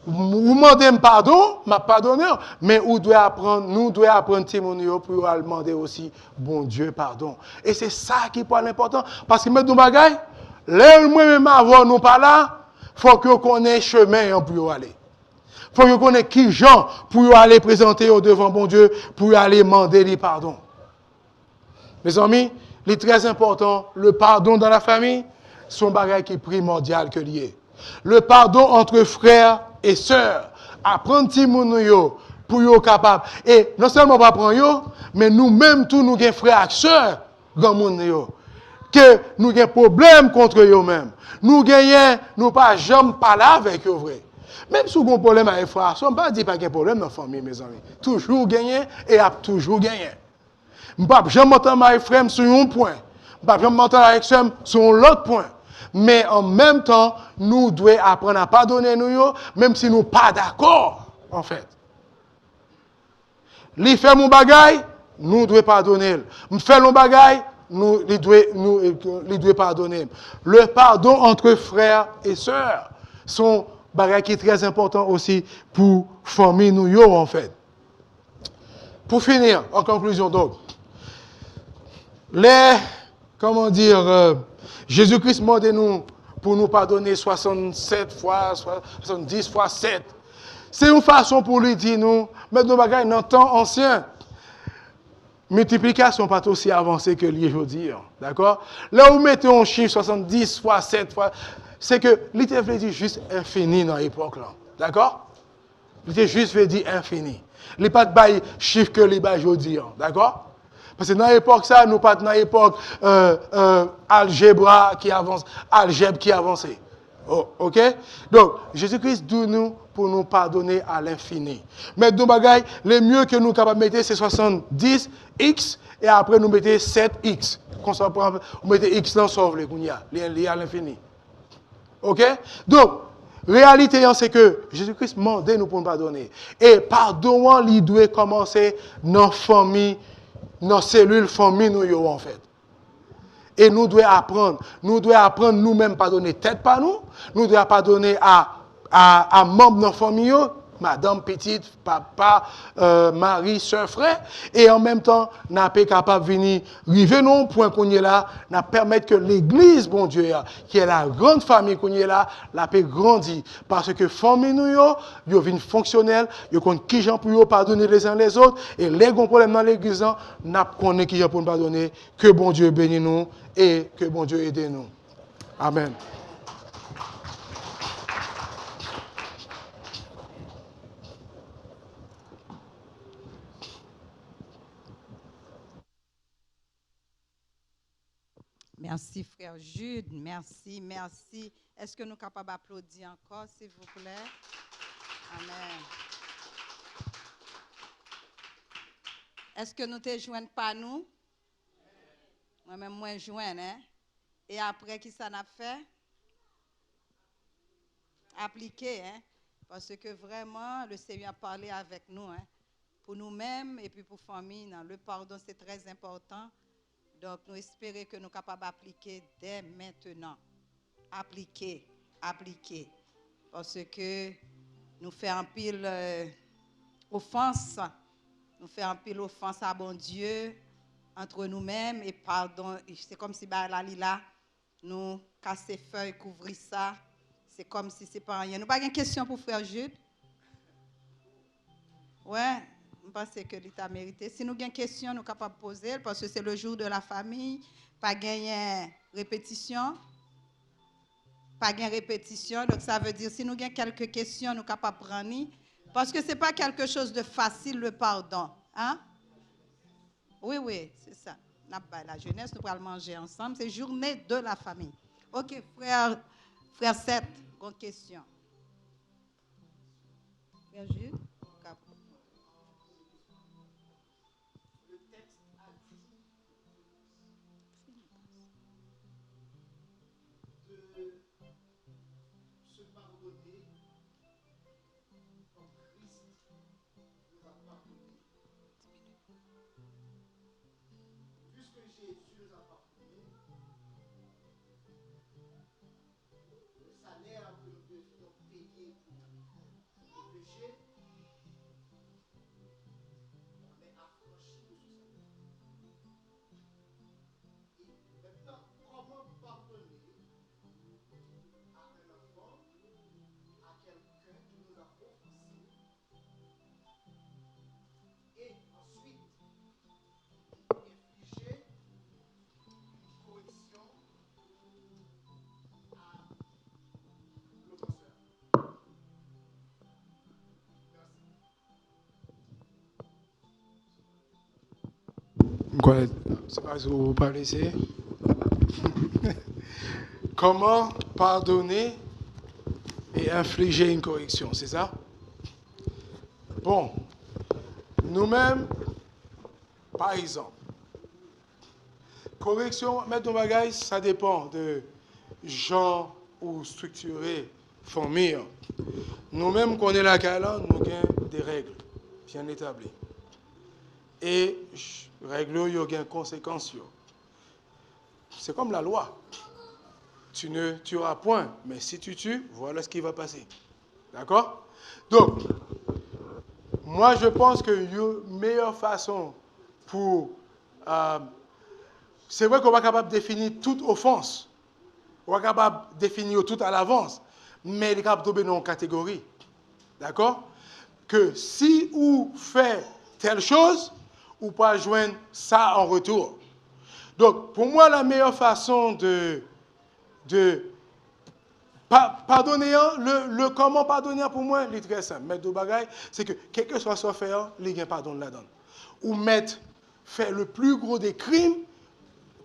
Vous demandez pardon, m'a pardonné, mais nous devons apprendre témoigner pour demander aussi bon Dieu pardon. Et c'est ça qui est l'important. Parce que mettre nos bagailles, là moi-même avant nous pas là, faut que vous connaissiez le chemin pour aller. Faut que vous connaissiez qui gens pour aller présenter au devant bon Dieu, pour aller demander les pardons. Mes amis, il est très important, le pardon dans la famille, c'est un bagage qui est primordial que lié. Le pardon entre frères et sœurs, apprendre Timoun pour être capable. Et non seulement pas apprendre yo, mais nous-mêmes tous nous avons frères et sœurs grand monde que nous avons problème contre eux-mêmes. Nous gagnons, nous pas jamais parler avec eux vrai. Même si vous avez un problème avec les frères, on ne pas dire pas qu'il y a un problème dans la famille, mes amis. Toujours gagner et a toujours gagner. Je ne peux pas jamais m'entendre avec frère sur un point. Je ne peux pas jamais m'entendre avec sœur sur l'autre point. Mais en même temps, nous devons apprendre à pardonner nous, même si nous ne sommes pas d'accord, en fait. Lui fait mon bagaille, nous devons pardonner. Me fait mon bagaille, nous devons pardonner. Le pardon entre frères et sœurs sont bagaille qui est très important aussi pour famille nous, en fait. Pour finir, en conclusion donc, Jésus-Christ demande nous pour nous pardonner 67 fois, 70 fois 7. C'est une façon pour lui dire nous, mettre nos bagages dans le temps ancien. Multiplication pas aussi avancée que l'aujourd'hui. D'accord? Là où mettez un chiffre 70 fois 7 fois, c'est que l'ITF dit juste infini dans l'époque là. D'accord? L'ITF juste veut dire infini. Il n'y a pas de chiffre que les bas aujourd'hui. D'accord? Parce que dans l'époque, ça, nous pas dans l'époque algèbre qui avance, algèbre qui avance. Oh, ok? Donc, Jésus-Christ dit nous pour nous pardonner à l'infini. Mais nos bagailles, le mieux que nous sommes capables de mettre, c'est 70x et après nous mettons 7x. Quand on met x dans sauve les lié à l'infini. Ok? Donc, réalité, c'est que Jésus-Christ demande nous pour nous pardonner. Et pardon, il doit commencer dans la famille, dans la cellule famille, nous, en fait. Et nous devons apprendre nous-mêmes pardonner tête par nous, nous devons pardonner à membres de notre famille, madame, petite, papa, mari, soeur, frère, et en même temps, nous sommes capables de venir, arriver au point qu'on est là, nous permettre que l'église, bon Dieu, qui est la grande famille qu'on est là, la paix grandit. Parce que famille, nous, yo vient fonctionnelle, yo connaît qui gens pour pardonner les uns les autres, et les grands problèmes dans l'église, nous connaissons qui gens pour nous pardonner, que bon Dieu bénisse nous, et que bon Dieu aide nous. Amen. Merci, frère Jude. Merci, merci. Est-ce que nous sommes capables d'applaudir encore, s'il vous plaît? Amen. Est-ce que nous te joignons pas nous? Moi-même, moi, joigne, hein? Et après, qui ça n'a fait? Appliquer, hein? Parce que vraiment, le Seigneur a parlé avec nous, hein, pour nous-mêmes et puis pour la famille. Non, le pardon, c'est très important. Donc, nous espérons que nous sommes capables d'appliquer dès maintenant. Appliquer. Parce que nous faisons un pile offense. Nous faisons un pile offense à bon Dieu entre nous-mêmes. Et pardon, c'est comme si la lila, nous casser feuilles, couvrir ça. C'est comme si c'est pas rien. Nous n'avons pas de question pour frère Jude? Ouais, je pense que l'État mérité. Si nous avons une question, nous sommes capables de poser parce que c'est le jour de la famille. Pas gagner répétition. Donc ça veut dire si nous avons quelques questions, nous sommes capables de prendre. Parce que ce n'est pas quelque chose de facile, le pardon. Hein? Oui, c'est ça. La jeunesse, nous allons manger ensemble. C'est journée de la famille. OK, frère Seth, grande question. Frère Jules? Quoi? C'est pas ce que vous parlez ici. Comment pardonner et infliger une correction, c'est ça? Bon, nous-mêmes, par exemple, correction, mettre nos bagages, ça dépend de genre ou structuré, famille. Nous-mêmes, qu'on est la Caïla, nous avons des règles bien établies. Et règles, il y a des conséquences. C'est comme la loi. Tu ne tueras point, mais si tu tues, voilà ce qui va passer. D'accord? Donc, moi, je pense que la meilleure façon pour... c'est vrai qu'on va être capable de définir toute offense. On va être capable de définir tout à l'avance. Mais il est capable de tomber dans une catégorie. D'accord? Que si ou fait telle chose, ou pas joindre ça en retour. Donc, pour moi, la meilleure façon de pardonner, le comment pardonner pour moi, c'est très simple. Mettre deux bagailles, c'est que quel que soit ce fait, il y a un pardon là-dedans. Ou mettre, faire le plus gros des crimes,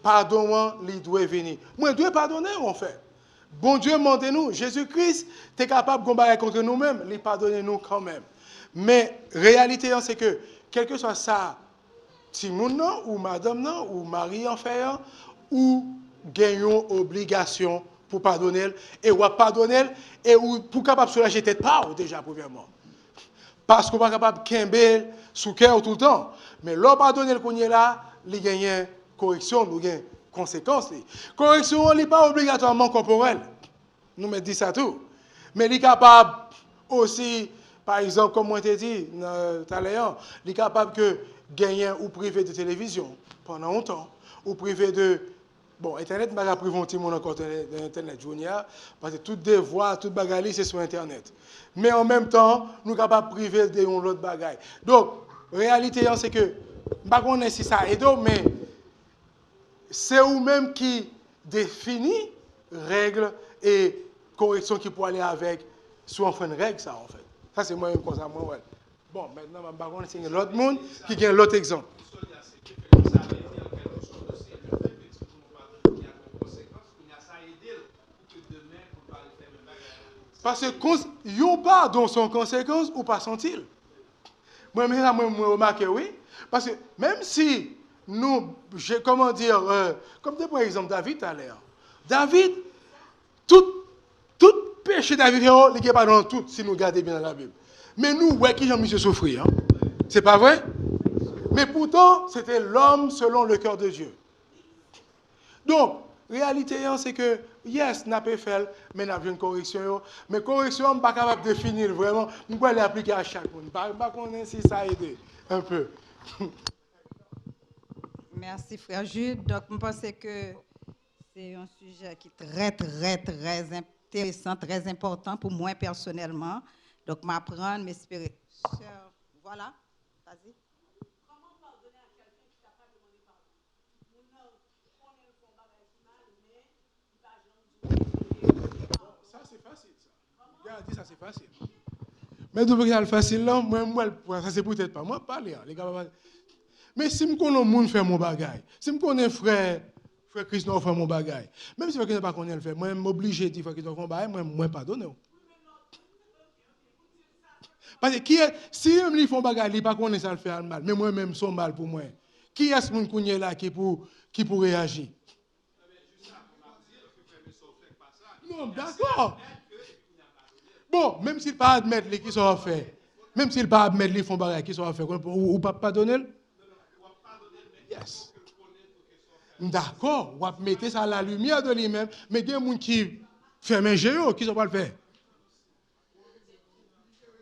pardon, il doit venir. Moi, je dois pardonner, en fait. Bon Dieu, demandez-nous. Jésus-Christ, tu es capable de combattre contre nous-mêmes, il pardonne nous quand même. Mais, réalité, c'est que, quel que soit ça, Timoun, ou madame, ou mari en fait, ou gagnons obligation pour pardonner, et ou pardonner, et ou pour capable de soulager tête pas, déjà, premièrement. Parce qu'on n'est pas capable de kember sous cœur tout le temps. Mais l'on pardonner le qu'on est là, il y a une correction, il y a une conséquence. Correction n'est pas obligatoirement corporelle. Nous me dit ça tout. Mais il est capable aussi, par exemple, comme on t'a dit tout à l'heure, il est capable de gagner ou privé de télévision pendant longtemps, ou privé de... Bon, Internet, je ne vais pas priver un petit monde encore d'Internet, Junior, parce que toutes des voix, toutes bagailles, c'est sur Internet. Mais en même temps, nous sommes capables de priver de l'autre bagaille. Donc, la réalité, c'est que, je ne sais pas si ça aide, mais c'est vous-même qui définit règles et corrections qui pourraient aller avec, sur un fin de règle, ça, en fait. Ça, c'est moi-même comme ça, moi, ouais. Bon, maintenant, je ne sais pas si l'autre monde qui a l'autre exemple. Parce que yon pardon son conséquence ou pas sont-ils? Moi, je remarque oui. Parce que même si nous, comment dire, comme par exemple David à l'air. David, tout péché David, il n'est pas dans tout, si nous regardons bien dans la Bible. Mais nous, ouais, qui Jean-Michel souffrir, hein? C'est pas vrai? Mais pourtant, c'était l'homme selon le cœur de Dieu. Donc, réalité, c'est que, yes, n'a pas fait, mais n'a pas une correction. Mais correction, je ne suis pas capable de définir vraiment. Je peux l'appliquer à chaque monde. Je ne sais pas si ça a aidé un peu. Merci, frère Jude. Donc, je pense que c'est un sujet qui est très intéressant, très important pour moi personnellement. Donc, m'apprendre, m'espérer. Voilà, vas-y. Comment pardonner à quelqu'un qui t'a pas demandé pardon? Ça, c'est facile, ça. Regarde, ça, c'est facile. Mais tout le facile, là, moi, ça, c'est peut-être pas moi parler. Les gars, mais si je connais un monde faire mon bagage, si je connais frère Christophe faire mon bagage, même si je ne pas connaître le faire, moi, je suis obligé de dire frère Christophe faire mon bagage, moi, je pardonne. Parce que si je me fais un bagage, il ne pas connaître ça le faire mal, mais moi-même, c'est mal pour moi. Qui est-ce qui est là qui pour réagir? Non, d'accord. Bon, même s'il ne pas admettre les qui sont faits, même s'il ne pas admettre les fonds barrières qui sont faits, ou pas pardonner? Yes. D'accord, on va mettre ça à la lumière de lui-même, mais il y a des gens qui ferment un géo, qui ne sont pas le faire.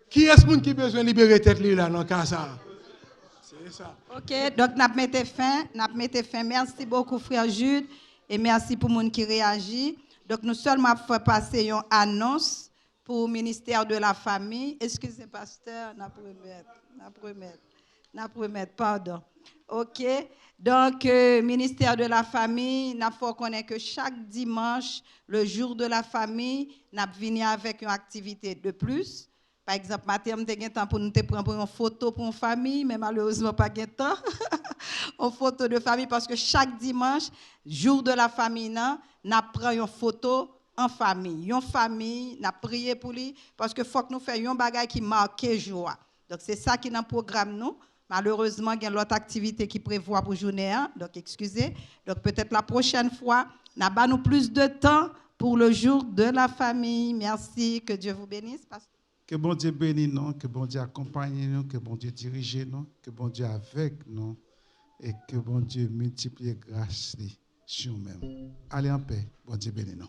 Qui est-ce qui a besoin de libérer tête là dans le cas ça? C'est ça. OK, donc n'a mettez fin. Merci beaucoup frère Jude et merci pour monde qui réagit. Donc nous seulement faire passer une annonce pour le ministère de la famille. Excusez pasteur, n'a promettre, pardon. OK. Donc ministère de la famille, n'a faut connaître que chaque dimanche, le jour de la famille, n'a venir avec une activité de plus. Par exemple, matin, on a temps pour nous prendre une photo pour une famille, mais malheureusement, pas de temps. Une photo de famille, parce que chaque dimanche, jour de la famille, nous prenons une photo en famille. Une famille, nous prions pour lui, parce qu'il faut que nous fassions un bagage qui marque joie. Donc, c'est ça qui est dans le programme, nous. Malheureusement, il y a l'autre activité qui prévoit pour journée 1, donc excusez. Donc, peut-être la prochaine fois, nous avons plus de temps pour le jour de la famille. Merci, que Dieu vous bénisse. Que bon Dieu bénisse nous, que bon Dieu accompagne nous, que bon Dieu dirige nous, que bon Dieu avec nous et que bon Dieu multiplie grâce sur nous-mêmes. Allez en paix, bon Dieu bénisse nous.